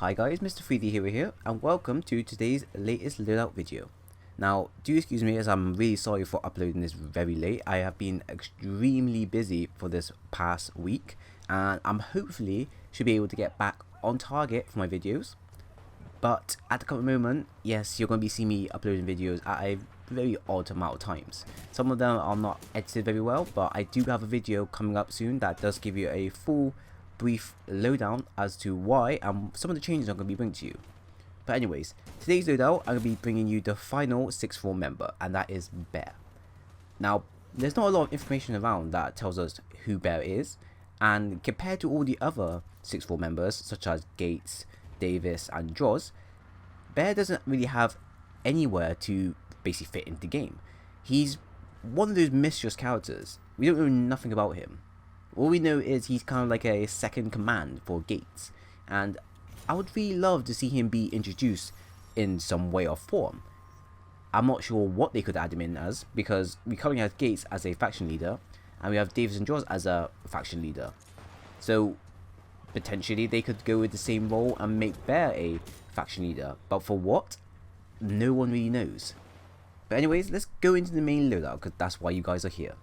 Hi guys, Mr. 3D Hero here, and welcome to today's latest loadout video. Now, do excuse me as I'm really sorry for uploading this very late. I have been extremely busy for this past week, and I'm hopefully should be able to get back on target for my videos. But at the current moment, yes, you're going to be seeing me uploading videos at a very odd amount of times. Some of them are not edited very well, but I do have a video coming up soon that does give you a full brief lowdown as to why and some of the changes I'm going to be bringing to you. But anyways, today's loadout I'm going to be bringing you the final 6th member, and that is Bear. Now, there's not a lot of information around that tells us who Bear is, and compared to all the other 6th members such as Gates, Davis and Droz, Bear doesn't really have anywhere to basically fit into the game. He's one of those mysterious characters. We don't know nothing about him. All we know is he's kind of like a second command for Gates, and I would really love to see him be introduced in some way or form. I'm not sure what they could add him in as, because we currently have Gates as a faction leader, and we have Davis and Jaws as a faction leader. So potentially they could go with the same role and make Bear a faction leader, but for what? No one really knows. But anyways, let's go into the main loadout, because that's why you guys are here.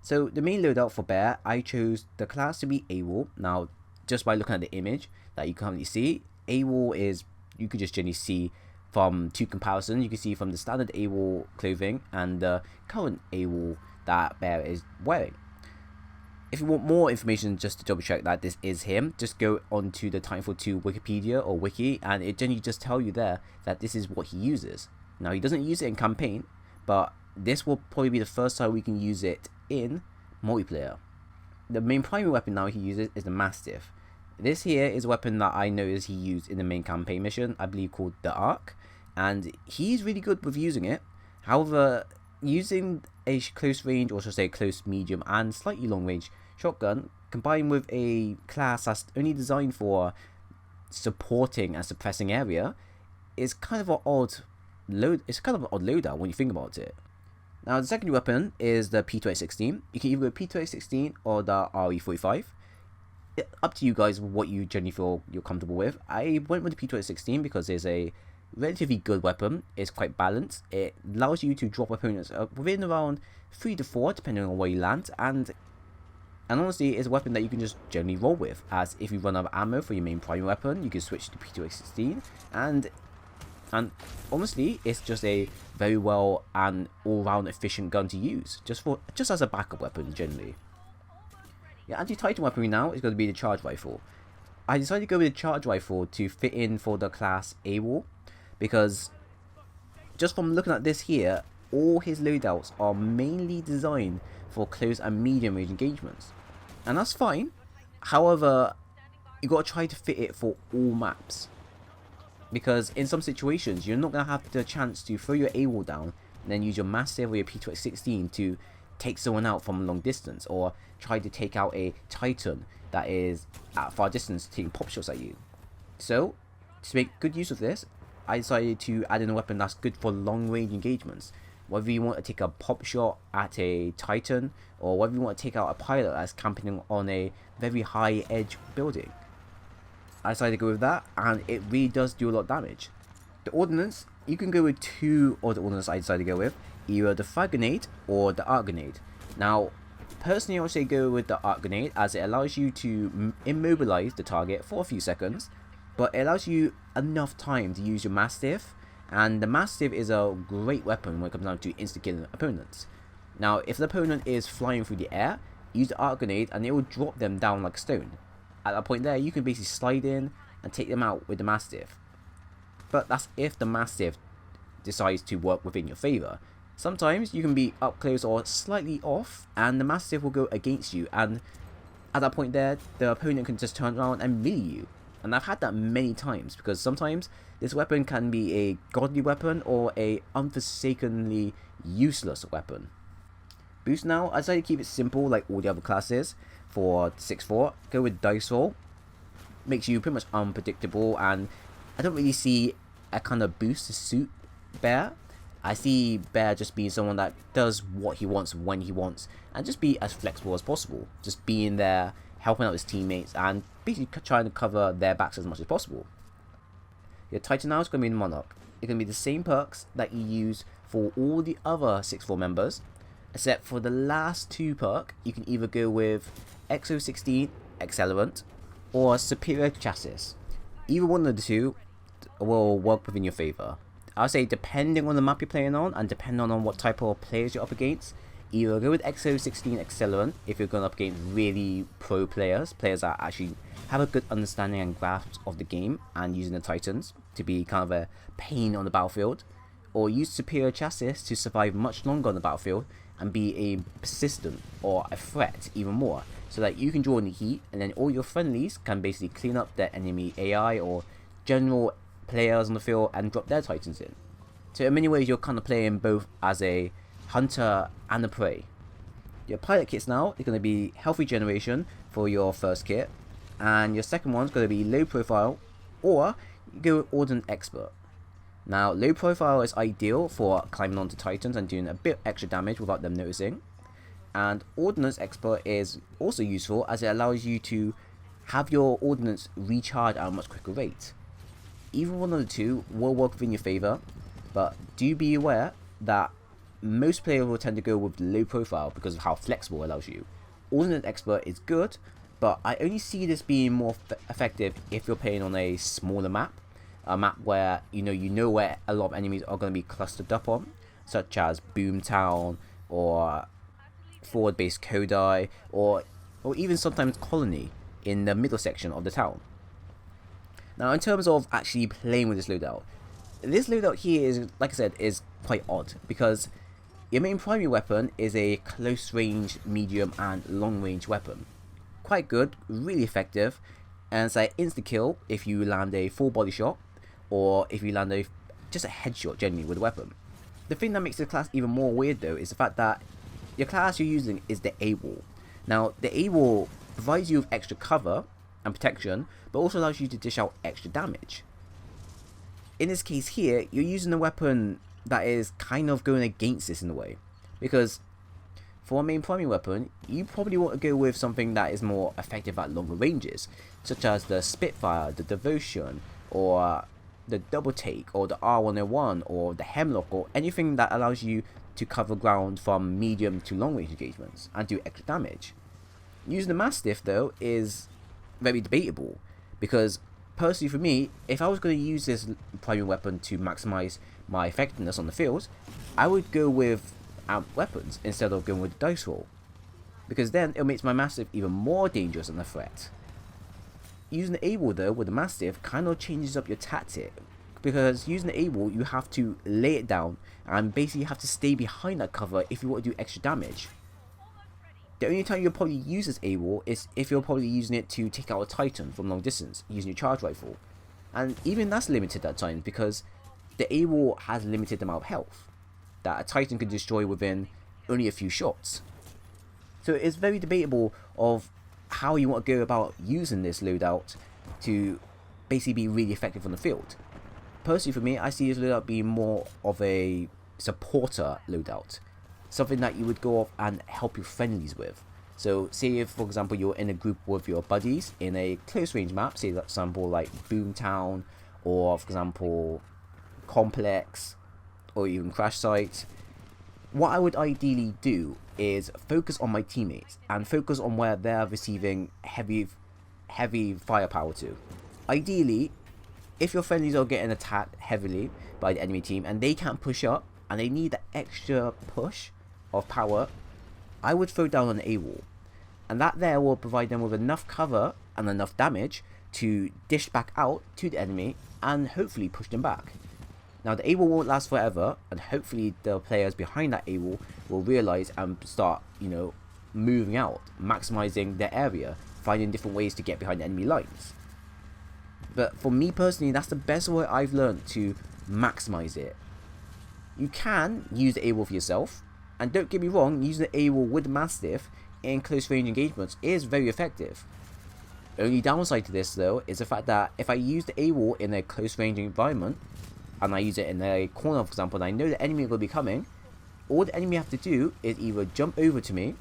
So the main loadout for Bear, I chose the class to be AWOL. Now, just by looking at the image that you currently see, AWOL is, you could just generally see from two comparisons. You can see from the standard AWOL clothing and the current AWOL that Bear is wearing. If you want more information just to double check that this is him, just go onto the Titanfall 2 Wikipedia or wiki, and it generally just tell you there that this is what he uses. Now, he doesn't use it in campaign, but this will probably be the first time we can use it in multiplayer. The main primary weapon now he uses is the Mastiff. This here is a weapon that I noticed he used in the main campaign mission, I believe called the Arc, and he's really good with using it. However, using a close range, or should I say close, medium and slightly long range shotgun combined with a class that's only designed for supporting and suppressing area is kind of an odd loadout when you think about it. Now, the second weapon is the P216. You can either go P216 or the RE45. Up to you guys what you generally feel you're comfortable with. I went with the P216 because it's a relatively good weapon. It's quite balanced. It allows you to drop opponents within around 3 to 4 depending on where you land, and honestly it's a weapon that you can just generally roll with, as if you run out of ammo for your main primary weapon you can switch to P216, and honestly it's just a very well and all-round efficient gun to use just as a backup weapon generally. Your anti-Titan weaponry now is going to be the charge rifle. I decided to go with the charge rifle to fit in for the class AWOL, because just from looking at this here, all his loadouts are mainly designed for close and medium range engagements, and that's fine. However, you got to try to fit it for all maps, because in some situations you're not going to have the chance to throw your AWOL down and then use your Mastiff or your P216 to take someone out from a long distance, or try to take out a Titan that is at far distance taking pop shots at you. So to make good use of this, I decided to add in a weapon that's good for long range engagements. Whether you want to take a pop shot at a Titan, or whether you want to take out a pilot that's camping on a very high edge building, I decided to go with that, and it really does do a lot of damage. The ordnance, you can go with two of the ordnance I decided to go with, either the frag grenade or the arc grenade. Now, personally I would say go with the arc grenade, as it allows you to immobilize the target for a few seconds, but it allows you enough time to use your Mastiff, and the Mastiff is a great weapon when it comes down to insta-killing opponents. Now, if the opponent is flying through the air, use the arc grenade and it will drop them down like a stone. At that point there, you can basically slide in and take them out with the Mastiff. But that's if the Mastiff decides to work within your favour. Sometimes you can be up close or slightly off, and the Mastiff will go against you, and at that point there, the opponent can just turn around and melee you. And I've had that many times, because sometimes this weapon can be a godly weapon or a unforsakenly useless weapon. Boost now, I decided to keep it simple like all the other classes. For 6-4, go with dice roll. Makes you pretty much unpredictable, and I don't really see a kind of boost to suit Bear. I see Bear just being someone that does what he wants when he wants, and just be as flexible as possible. Just being there, helping out his teammates, and basically trying to cover their backs as much as possible. Your Titan now is going to be the Monarch. It's going to be the same perks that you use for all the other 6-4 members, except for the last 2 perk, you can either go with XO16 Accelerant or Superior Chassis. Either one of the two will work within your favour. I'll say depending on the map you're playing on and depending on what type of players you're up against, either go with XO16 Accelerant if you're going up against really pro players that actually have a good understanding and grasp of the game and using the Titans to be kind of a pain on the battlefield, or use Superior Chassis to survive much longer on the battlefield and be a persistent or a threat even more, so that you can draw in the heat and then all your friendlies can basically clean up their enemy AI or general players on the field and drop their Titans in. So in many ways you're kind of playing both as a hunter and a prey. Your pilot kits now is going to be Healthy Generation for your first kit, and your second one's going to be Low Profile, or you go with Ordnance Expert. Now, Low Profile is ideal for climbing onto Titans and doing a bit extra damage without them noticing. And Ordnance Expert is also useful as it allows you to have your ordnance recharge at a much quicker rate. Either one of the two will work within your favour, but do be aware that most players will tend to go with Low Profile because of how flexible it allows you. Ordnance Expert is good, but I only see this being more effective if you're playing on a smaller map. A map where you know where a lot of enemies are going to be clustered up on, such as Boomtown or Forward Base Kodai, or even sometimes Colony in the middle section of the town. Now, in terms of actually playing with this loadout here is, like I said, is quite odd because your main primary weapon is a close range, medium, and long range weapon. Quite good, really effective, and it's like insta kill if you land a full body shot, or if you land just a headshot generally with a weapon. The thing that makes the class even more weird though is the fact that your class you're using is the AWOL. Now, the AWOL provides you with extra cover and protection, but also allows you to dish out extra damage. In this case here, you're using a weapon that is kind of going against this in a way, because for a main primary weapon, you probably want to go with something that is more effective at longer ranges, such as the Spitfire, the Devotion, or the Double Take, or the R101, or the Hemlock, or anything that allows you to cover ground from medium to long range engagements and do extra damage. Using the Mastiff though is very debatable, because personally for me, if I was going to use this primary weapon to maximize my effectiveness on the field, I would go with amp weapons instead of going with the dice roll, because then it makes my Mastiff even more dangerous and a threat. Using the AWOL though with the Mastiff kind of changes up your tactic, because using the AWOL you have to lay it down and basically have to stay behind that cover if you want to do extra damage. The only time you'll probably use this AWOL is if you're probably using it to take out a Titan from long distance using your charge rifle, and even that's limited at times because the AWOL has limited amount of health that a Titan can destroy within only a few shots. So it's very debatable of how you want to go about using this loadout to basically be really effective on the field. Personally for me, I see this loadout being more of a supporter loadout, something that you would go off and help your friendlies with. So say if for example you're in a group with your buddies in a close range map, say for example like Boomtown, or for example Complex, or even Crash Site, what I would ideally do is focus on my teammates and focus on where they're receiving heavy firepower to. Ideally, if your friendlies are getting attacked heavily by the enemy team and they can't push up and they need that extra push of power, I would throw down an AWOL, and that there will provide them with enough cover and enough damage to dish back out to the enemy and hopefully push them back. Now the AWOL won't last forever, and hopefully the players behind that AWOL will realise and start, moving out, maximising their area, finding different ways to get behind the enemy lines. But for me personally, that's the best way I've learned to maximise it. You can use the AWOL for yourself, and don't get me wrong, using the AWOL with the Mastiff in close range engagements is very effective. The only downside to this though is the fact that if I use the AWOL in a close range environment, and I use it in a corner, for example, and I know the enemy will be coming, all the enemy have to do is either jump over to me,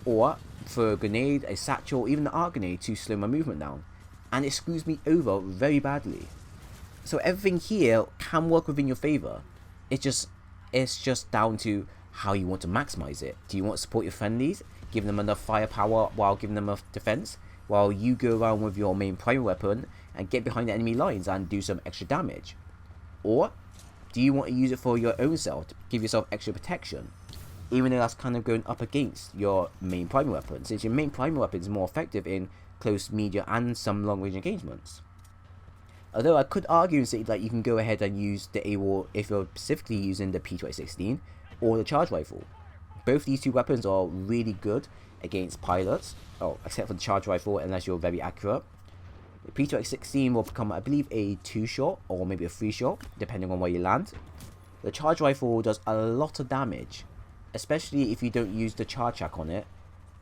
or throw a grenade, a satchel, or even an arc grenade to slow my movement down, and it screws me over very badly. So everything here can work within your favor. It's just down to how you want to maximize it. Do you want to support your friendlies, give them enough firepower while giving them enough defense, while you go around with your main primary weapon and get behind the enemy lines and do some extra damage? Or do you want to use it for your own self, to give yourself extra protection, even though that's kind of going up against your main primary weapon, since your main primary weapon is more effective in close, media, and some long range engagements? Although I could argue and say that you can go ahead and use the AWOL if you're specifically using the P216 or the charge rifle. Both these two weapons are really good against pilots, except for the charge rifle unless you're very accurate. The P216 will become, I believe, a 2-shot or maybe a 3-shot, depending on where you land. The charge rifle does a lot of damage, especially if you don't use the charge track on it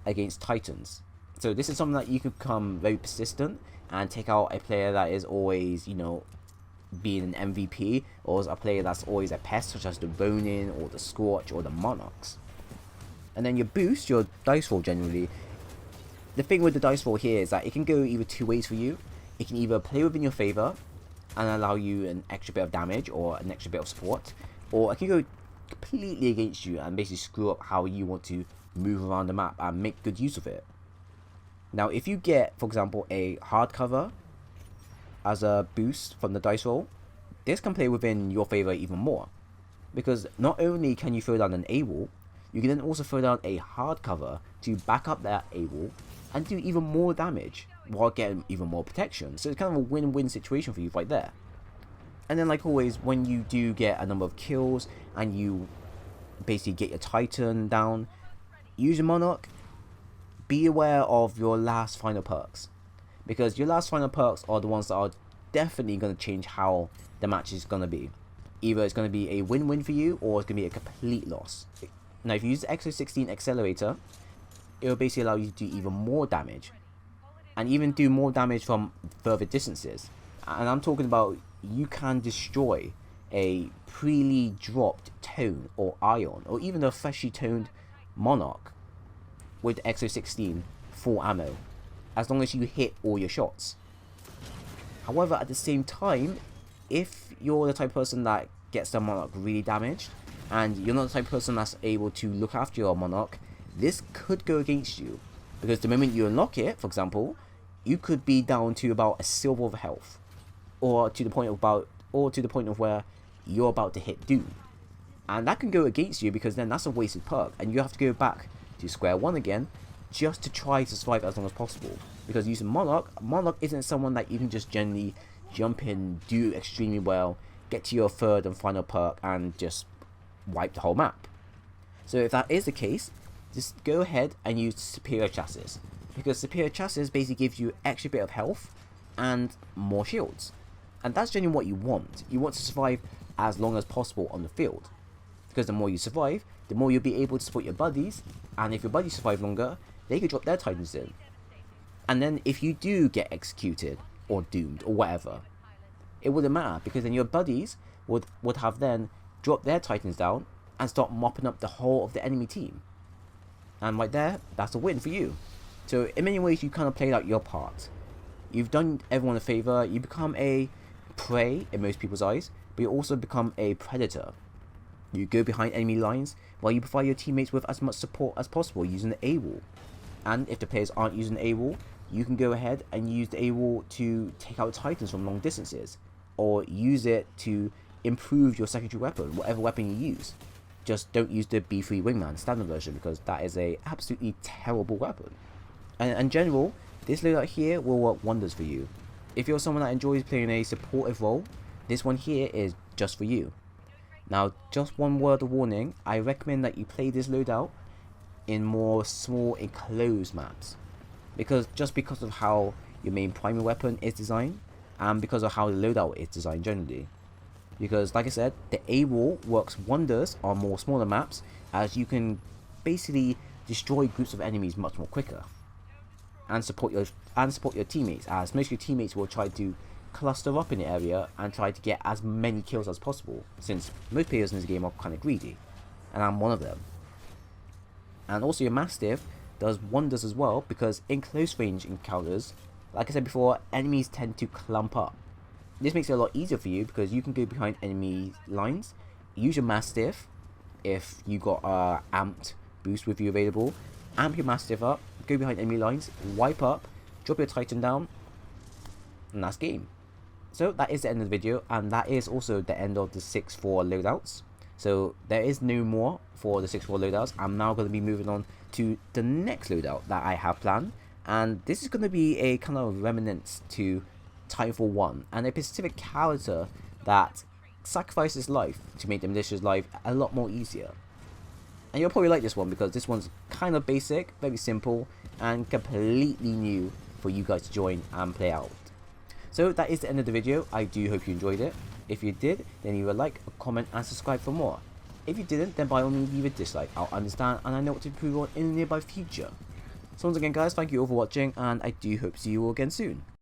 against Titans. So this is something that you can become very persistent and take out a player that is always, being an MVP, or a player that's always a pest, such as the Ronin or the Scorch or the Monarchs. And then your boost, your dice roll generally. The thing with the dice roll here is that it can go either two ways for you. It can either play within your favor and allow you an extra bit of damage or an extra bit of support, or it can go completely against you and basically screw up how you want to move around the map and make good use of it. Now, if you get, for example, a hardcover as a boost from the dice roll, this can play within your favor even more, because not only can you throw down an AWOL, you can then also throw down a hardcover to back up that AWOL and do even more damage while getting even more protection. So it's kind of a win-win situation for you right there. And then, like always, when you do get a number of kills and you basically get your Titan down, use your Monarch. Be aware of your last final perks, because your last final perks are the ones that are definitely going to change how the match is going to be. Either it's going to be a win-win for you, or it's going to be a complete loss. Now, if you use the Exo-16 Accelerator, it will basically allow you to do even more damage, and even do more damage from further distances. And I'm talking about, you can destroy a previously dropped tone or ion, or even a freshly toned Monarch with Exo-16 full ammo, as long as you hit all your shots. However, at the same time, if you're the type of person that gets the Monarch really damaged, and you're not the type of person that's able to look after your Monarch, this could go against you, because the moment you unlock it, for example, you could be down to about a silver of health, or to the point of where you're about to hit doom, and that can go against you, because then that's a wasted perk, and you have to go back to square one again just to try to survive as long as possible. Because using Monarch isn't someone that you can just generally jump in, do extremely well, get to your third and final perk and just wipe the whole map. So if that is the case, just go ahead and use Superior Chassis, because Superior Chassis basically gives you extra bit of health and more shields, and that's generally what you want. You want to survive as long as possible on the field, because the more you survive, the more you'll be able to support your buddies, and if your buddies survive longer, they could drop their Titans in. And then if you do get executed or doomed or whatever, it wouldn't matter, because then your buddies would have then dropped their Titans down and start mopping up the whole of the enemy team. And right there, that's a win for you. So in many ways, you kind of played out your part. You've done everyone a favor. You become a prey in most people's eyes, but you also become a predator. You go behind enemy lines while you provide your teammates with as much support as possible using the AWOL. And if the players aren't using the AWOL, you can go ahead and use the AWOL to take out Titans from long distances, or use it to improve your secondary weapon, whatever weapon you use. Just don't use the B3 Wingman standard version, because that is a absolutely terrible weapon. And in general, this loadout here will work wonders for you. If you're someone that enjoys playing a supportive role, this one here is just for you. Now, just one word of warning, I recommend that you play this loadout in more small enclosed maps, because of how your main primary weapon is designed, and because of how the loadout is designed generally. Because like I said, the AWOL works wonders on more smaller maps, as you can basically destroy groups of enemies much more quicker, and support your teammates, as most of your teammates will try to cluster up in the area and try to get as many kills as possible, since most players in this game are kind of greedy, and I'm one of them. And also your Mastiff does wonders as well, because in close range encounters, like I said before, enemies tend to clump up. This makes it a lot easier for you because you can go behind enemy lines, use your Mastiff if you got a amped boost with you available, amp your Mastiff up, go behind enemy lines, wipe up, drop your Titan down, and that's game. So that is the end of the video, and that is also the end of the 6-4 loadouts. So there is no more for the 6-4 loadouts. I'm now going to be moving on to the next loadout that I have planned, and this is going to be a kind of remnant to Titanfall 1 and a specific character that sacrifices life to make the militia's life a lot more easier. And you'll probably like this one because this one's kind of basic, very simple, and completely new for you guys to join and play out. So that is the end of the video. I do hope you enjoyed it. If you did, then leave a like, a comment, and subscribe for more. If you didn't, then by all means leave a dislike. I'll understand and I know what to improve on in the nearby future. So once again guys, thank you all for watching, and I do hope to see you all again soon.